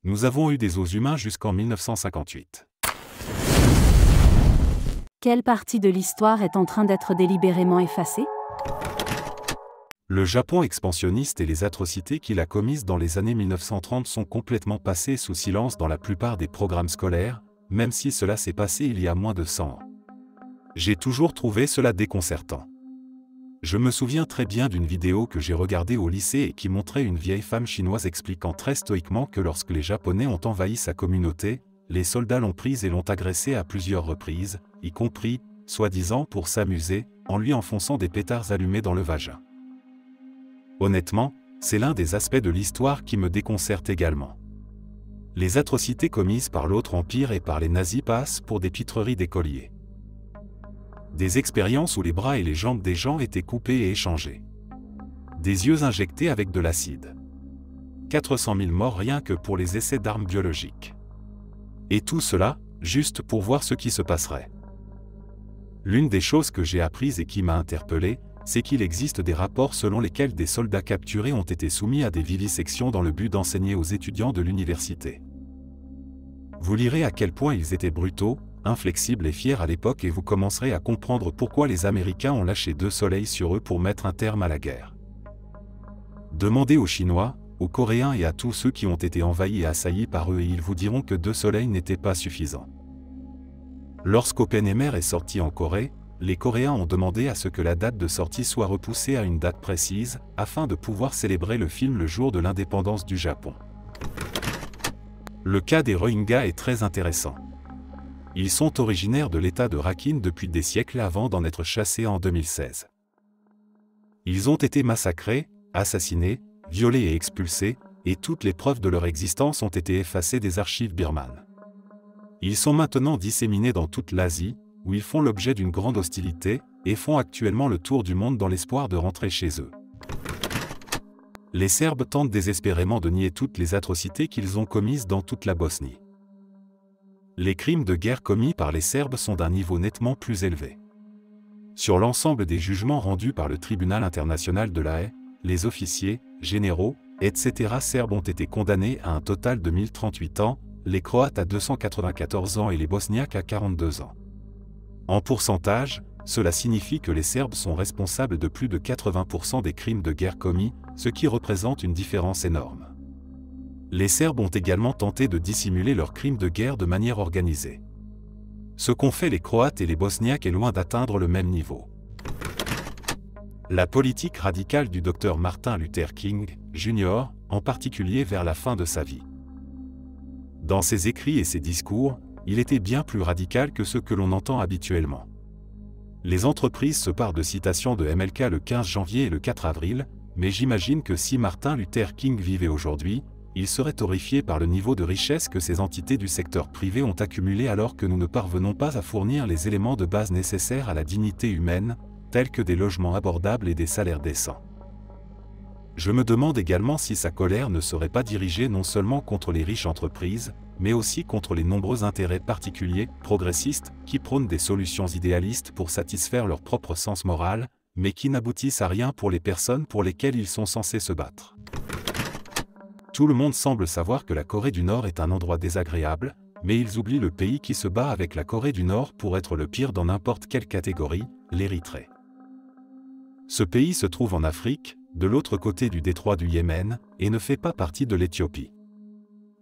Nous avons eu des os humains jusqu'en 1958. Quelle partie de l'histoire est en train d'être délibérément effacée? Le Japon expansionniste et les atrocités qu'il a commises dans les années 1930 sont complètement passées sous silence dans la plupart des programmes scolaires, même si cela s'est passé il y a moins de 100 ans. J'ai toujours trouvé cela déconcertant. Je me souviens très bien d'une vidéo que j'ai regardée au lycée et qui montrait une vieille femme chinoise expliquant très stoïquement que lorsque les Japonais ont envahi sa communauté, les soldats l'ont prise et l'ont agressée à plusieurs reprises, y compris, soi-disant pour s'amuser, en lui enfonçant des pétards allumés dans le vagin. Honnêtement, c'est l'un des aspects de l'histoire qui me déconcerte également. Les atrocités commises par l'autre empire et par les nazis passent pour des pitreries d'écoliers. Des expériences où les bras et les jambes des gens étaient coupés et échangés. Des yeux injectés avec de l'acide. 400 000 morts rien que pour les essais d'armes biologiques. Et tout cela, juste pour voir ce qui se passerait. L'une des choses que j'ai apprises et qui m'a interpellé, c'est qu'il existe des rapports selon lesquels des soldats capturés ont été soumis à des vivisections dans le but d'enseigner aux étudiants de l'université. Vous lirez à quel point ils étaient brutaux, inflexibles et fiers à l'époque et vous commencerez à comprendre pourquoi les Américains ont lâché 2 soleils sur eux pour mettre un terme à la guerre. Demandez aux Chinois, aux Coréens et à tous ceux qui ont été envahis et assaillis par eux et ils vous diront que 2 soleils n'étaient pas suffisants. Lorsqu'Oppenheimer est sorti en Corée, les Coréens ont demandé à ce que la date de sortie soit repoussée à une date précise, afin de pouvoir célébrer le film le jour de l'indépendance du Japon. Le cas des Rohingyas est très intéressant. Ils sont originaires de l'État de Rakhine depuis des siècles avant d'en être chassés en 2016. Ils ont été massacrés, assassinés, violés et expulsés, et toutes les preuves de leur existence ont été effacées des archives birmanes. Ils sont maintenant disséminés dans toute l'Asie, où ils font l'objet d'une grande hostilité, et font actuellement le tour du monde dans l'espoir de rentrer chez eux. Les Serbes tentent désespérément de nier toutes les atrocités qu'ils ont commises dans toute la Bosnie. Les crimes de guerre commis par les Serbes sont d'un niveau nettement plus élevé. Sur l'ensemble des jugements rendus par le tribunal international de La Haye, les officiers, généraux, etc. serbes ont été condamnés à un total de 1038 ans, les Croates à 294 ans et les Bosniaques à 42 ans. En pourcentage, cela signifie que les Serbes sont responsables de plus de 80% des crimes de guerre commis, ce qui représente une différence énorme. Les Serbes ont également tenté de dissimuler leurs crimes de guerre de manière organisée. Ce qu'ont fait les Croates et les Bosniaques est loin d'atteindre le même niveau. La politique radicale du Dr Martin Luther King, Jr., en particulier vers la fin de sa vie. Dans ses écrits et ses discours, il était bien plus radical que ce que l'on entend habituellement. Les entreprises se parent de citations de MLK le 15 janvier et le 4 avril, mais j'imagine que si Martin Luther King vivait aujourd'hui, il serait horrifié par le niveau de richesse que ces entités du secteur privé ont accumulé alors que nous ne parvenons pas à fournir les éléments de base nécessaires à la dignité humaine, tels que des logements abordables et des salaires décents. Je me demande également si sa colère ne serait pas dirigée non seulement contre les riches entreprises, mais aussi contre les nombreux intérêts particuliers, progressistes, qui prônent des solutions idéalistes pour satisfaire leur propre sens moral, mais qui n'aboutissent à rien pour les personnes pour lesquelles ils sont censés se battre. Tout le monde semble savoir que la Corée du Nord est un endroit désagréable, mais ils oublient le pays qui se bat avec la Corée du Nord pour être le pire dans n'importe quelle catégorie, l'Érythrée. Ce pays se trouve en Afrique, de l'autre côté du détroit du Yémen, et ne fait pas partie de l'Éthiopie.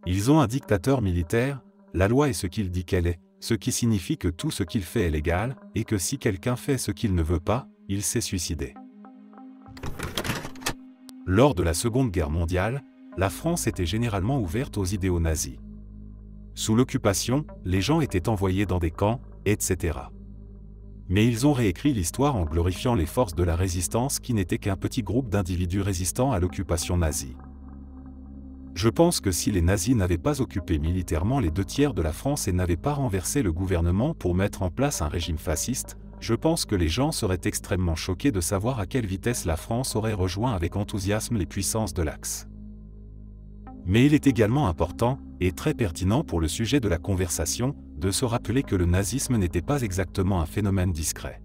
Ils ont un dictateur militaire, la loi est ce qu'il dit qu'elle est, ce qui signifie que tout ce qu'il fait est légal, et que si quelqu'un fait ce qu'il ne veut pas, il s'est suicidé. Lors de la Seconde Guerre mondiale, la France était généralement ouverte aux idéaux nazis. Sous l'occupation, les gens étaient envoyés dans des camps, etc. Mais ils ont réécrit l'histoire en glorifiant les forces de la résistance qui n'étaient qu'un petit groupe d'individus résistants à l'occupation nazie. Je pense que si les nazis n'avaient pas occupé militairement les 2/3 de la France et n'avaient pas renversé le gouvernement pour mettre en place un régime fasciste, je pense que les gens seraient extrêmement choqués de savoir à quelle vitesse la France aurait rejoint avec enthousiasme les puissances de l'Axe. Mais il est également important, et très pertinent pour le sujet de la conversation, de se rappeler que le nazisme n'était pas exactement un phénomène discret.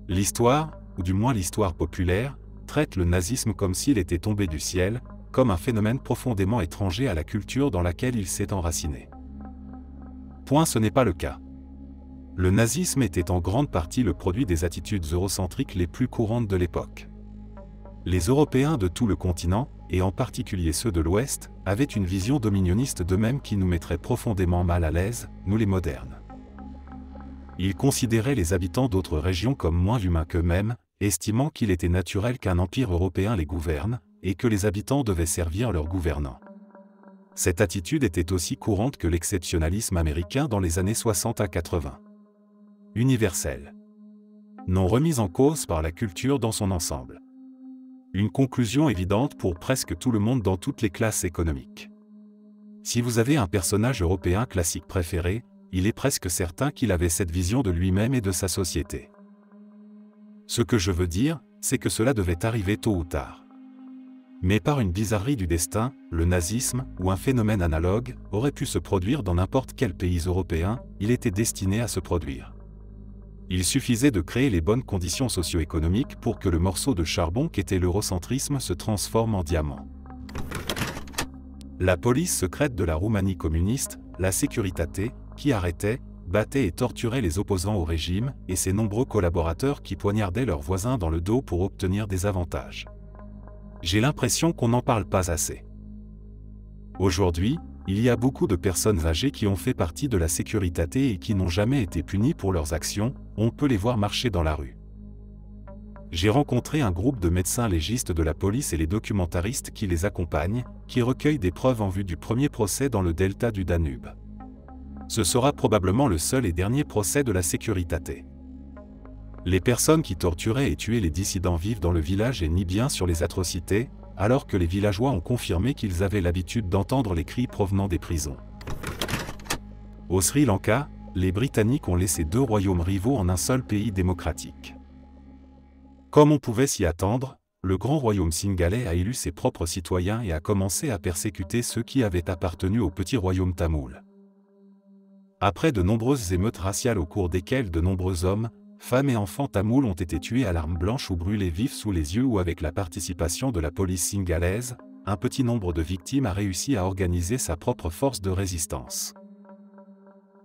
L'histoire, ou du moins l'histoire populaire, traite le nazisme comme s'il était tombé du ciel, comme un phénomène profondément étranger à la culture dans laquelle il s'est enraciné. Point, ce n'est pas le cas. Le nazisme était en grande partie le produit des attitudes eurocentriques les plus courantes de l'époque. Les Européens de tout le continent, et en particulier ceux de l'Ouest, avaient une vision dominionniste d'eux-mêmes qui nous mettrait profondément mal à l'aise, nous les modernes. Ils considéraient les habitants d'autres régions comme moins humains qu'eux-mêmes, estimant qu'il était naturel qu'un empire européen les gouverne, et que les habitants devaient servir leurs gouvernants. Cette attitude était aussi courante que l'exceptionnalisme américain dans les années 60 à 80. Universelle. Non remise en cause par la culture dans son ensemble. Une conclusion évidente pour presque tout le monde dans toutes les classes économiques. Si vous avez un personnage européen classique préféré, il est presque certain qu'il avait cette vision de lui-même et de sa société. Ce que je veux dire, c'est que cela devait arriver tôt ou tard. Mais par une bizarrerie du destin, le nazisme, ou un phénomène analogue, aurait pu se produire dans n'importe quel pays européen, il était destiné à se produire. Il suffisait de créer les bonnes conditions socio-économiques pour que le morceau de charbon qu'était l'eurocentrisme se transforme en diamant. La police secrète de la Roumanie communiste, la Securitate, qui arrêtait, battait et torturait les opposants au régime, et ses nombreux collaborateurs qui poignardaient leurs voisins dans le dos pour obtenir des avantages. J'ai l'impression qu'on n'en parle pas assez. Aujourd'hui, il y a beaucoup de personnes âgées qui ont fait partie de la Securitate et qui n'ont jamais été punies pour leurs actions, on peut les voir marcher dans la rue. J'ai rencontré un groupe de médecins légistes de la police et les documentaristes qui les accompagnent, qui recueillent des preuves en vue du premier procès dans le delta du Danube. Ce sera probablement le seul et dernier procès de la Securitate. Les personnes qui torturaient et tuaient les dissidents vivent dans le village et nient bien sur les atrocités, alors que les villageois ont confirmé qu'ils avaient l'habitude d'entendre les cris provenant des prisons. Au Sri Lanka, les Britanniques ont laissé deux royaumes rivaux en un seul pays démocratique. Comme on pouvait s'y attendre, le grand royaume singalais a élu ses propres citoyens et a commencé à persécuter ceux qui avaient appartenu au petit royaume tamoul. Après de nombreuses émeutes raciales au cours desquelles de nombreux hommes, femmes et enfants tamouls ont été tués à l'arme blanche ou brûlés vifs sous les yeux ou avec la participation de la police singalaise, un petit nombre de victimes a réussi à organiser sa propre force de résistance.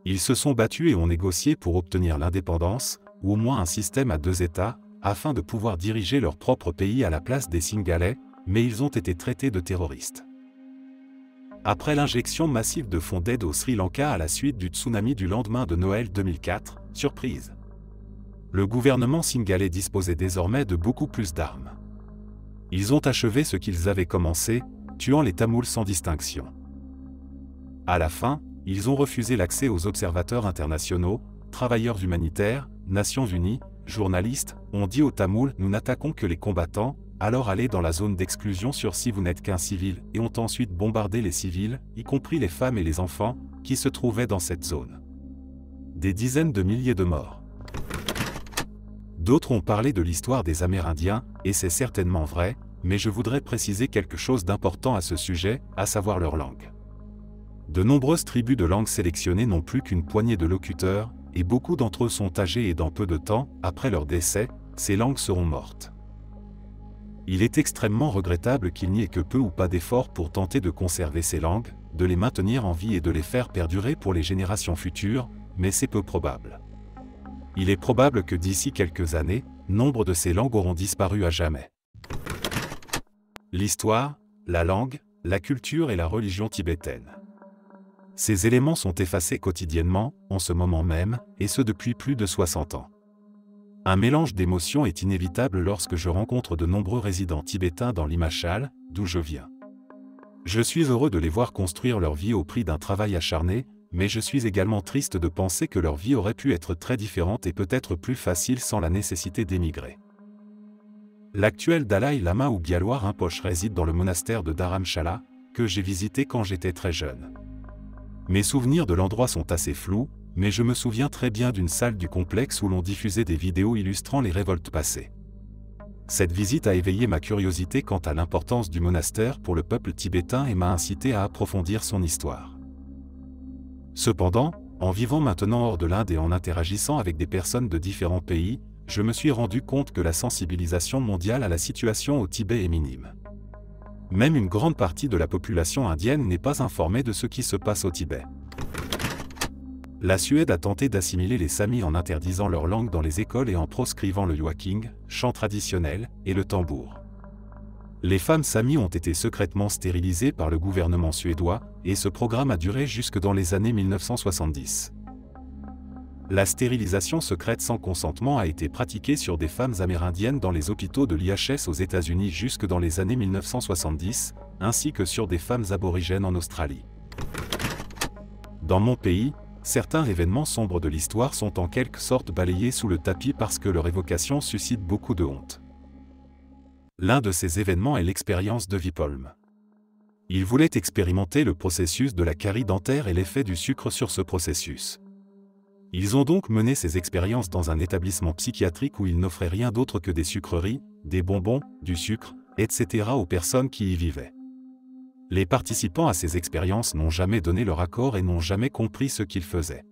Ils se sont battus et ont négocié pour obtenir l'indépendance, ou au moins un système à deux États, afin de pouvoir diriger leur propre pays à la place des Singalais, mais ils ont été traités de terroristes. Après l'injection massive de fonds d'aide au Sri Lanka à la suite du tsunami du lendemain de Noël 2004, surprise. Le gouvernement singalais disposait désormais de beaucoup plus d'armes. Ils ont achevé ce qu'ils avaient commencé, tuant les Tamouls sans distinction. À la fin, ils ont refusé l'accès aux observateurs internationaux, travailleurs humanitaires, Nations Unies, journalistes, ont dit aux Tamouls « Nous n'attaquons que les combattants, alors allez dans la zone d'exclusion sur si vous n'êtes qu'un civil » et ont ensuite bombardé les civils, y compris les femmes et les enfants, qui se trouvaient dans cette zone. Des dizaines de milliers de morts. D'autres ont parlé de l'histoire des Amérindiens, et c'est certainement vrai, mais je voudrais préciser quelque chose d'important à ce sujet, à savoir leur langue. De nombreuses tribus de langues sélectionnées n'ont plus qu'une poignée de locuteurs, et beaucoup d'entre eux sont âgés et dans peu de temps, après leur décès, ces langues seront mortes. Il est extrêmement regrettable qu'il n'y ait que peu ou pas d'efforts pour tenter de conserver ces langues, de les maintenir en vie et de les faire perdurer pour les générations futures, mais c'est peu probable. Il est probable que d'ici quelques années, nombre de ces langues auront disparu à jamais. L'histoire, la langue, la culture et la religion tibétaine. Ces éléments sont effacés quotidiennement, en ce moment même, et ce depuis plus de 60 ans. Un mélange d'émotions est inévitable lorsque je rencontre de nombreux résidents tibétains dans l'Himachal, d'où je viens. Je suis heureux de les voir construire leur vie au prix d'un travail acharné, mais je suis également triste de penser que leur vie aurait pu être très différente et peut-être plus facile sans la nécessité d'émigrer. L'actuel Dalai Lama ou Gyalwar Rinpoche réside dans le monastère de Dharamshala, que j'ai visité quand j'étais très jeune. Mes souvenirs de l'endroit sont assez flous, mais je me souviens très bien d'une salle du complexe où l'on diffusait des vidéos illustrant les révoltes passées. Cette visite a éveillé ma curiosité quant à l'importance du monastère pour le peuple tibétain et m'a incité à approfondir son histoire. Cependant, en vivant maintenant hors de l'Inde et en interagissant avec des personnes de différents pays, je me suis rendu compte que la sensibilisation mondiale à la situation au Tibet est minime. Même une grande partie de la population indienne n'est pas informée de ce qui se passe au Tibet. La Suède a tenté d'assimiler les Samis en interdisant leur langue dans les écoles et en proscrivant le yoaking, chant traditionnel, et le tambour. Les femmes Samis ont été secrètement stérilisées par le gouvernement suédois, et ce programme a duré jusque dans les années 1970. La stérilisation secrète sans consentement a été pratiquée sur des femmes amérindiennes dans les hôpitaux de l'IHS aux États-Unis jusque dans les années 1970, ainsi que sur des femmes aborigènes en Australie. Dans mon pays, certains événements sombres de l'histoire sont en quelque sorte balayés sous le tapis parce que leur évocation suscite beaucoup de honte. L'un de ces événements est l'expérience de Vipolm. Il voulait expérimenter le processus de la carie dentaire et l'effet du sucre sur ce processus. Ils ont donc mené ces expériences dans un établissement psychiatrique où ils n'offraient rien d'autre que des sucreries, des bonbons, du sucre, etc. aux personnes qui y vivaient. Les participants à ces expériences n'ont jamais donné leur accord et n'ont jamais compris ce qu'ils faisaient.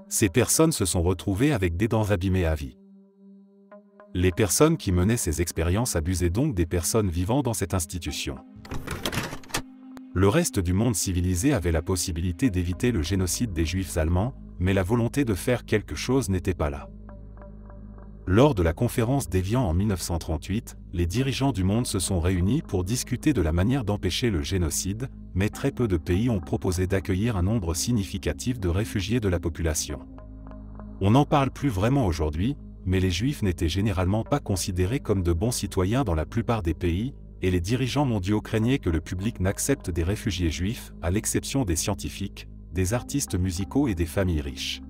Ces personnes se sont retrouvées avec des dents abîmées à vie. Les personnes qui menaient ces expériences abusaient donc des personnes vivant dans cette institution. Le reste du monde civilisé avait la possibilité d'éviter le génocide des Juifs allemands, mais la volonté de faire quelque chose n'était pas là. Lors de la conférence d'Évian en 1938, les dirigeants du monde se sont réunis pour discuter de la manière d'empêcher le génocide, mais très peu de pays ont proposé d'accueillir un nombre significatif de réfugiés de la population. On n'en parle plus vraiment aujourd'hui, mais les Juifs n'étaient généralement pas considérés comme de bons citoyens dans la plupart des pays, et les dirigeants mondiaux craignaient que le public n'accepte des réfugiés juifs, à l'exception des scientifiques, des artistes musicaux et des familles riches.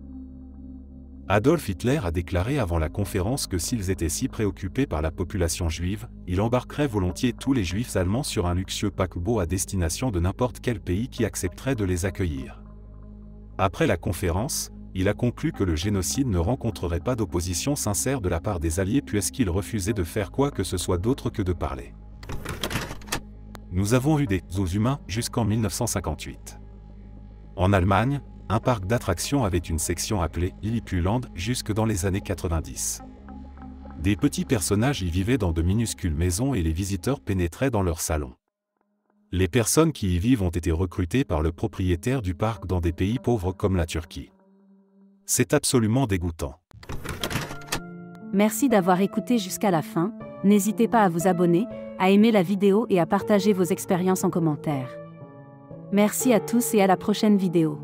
Adolf Hitler a déclaré avant la conférence que s'ils étaient si préoccupés par la population juive, il embarquerait volontiers tous les juifs allemands sur un luxueux paquebot à destination de n'importe quel pays qui accepterait de les accueillir. Après la conférence, il a conclu que le génocide ne rencontrerait pas d'opposition sincère de la part des Alliés puisqu'ils refusaient de faire quoi que ce soit d'autre que de parler. Nous avons eu des zoos humains jusqu'en 1958. En Allemagne, un parc d'attractions avait une section appelée Lillipuland jusque dans les années 90. Des petits personnages y vivaient dans de minuscules maisons et les visiteurs pénétraient dans leurs salons. Les personnes qui y vivent ont été recrutées par le propriétaire du parc dans des pays pauvres comme la Turquie. C'est absolument dégoûtant. Merci d'avoir écouté jusqu'à la fin. N'hésitez pas à vous abonner, à aimer la vidéo et à partager vos expériences en commentaire. Merci à tous et à la prochaine vidéo.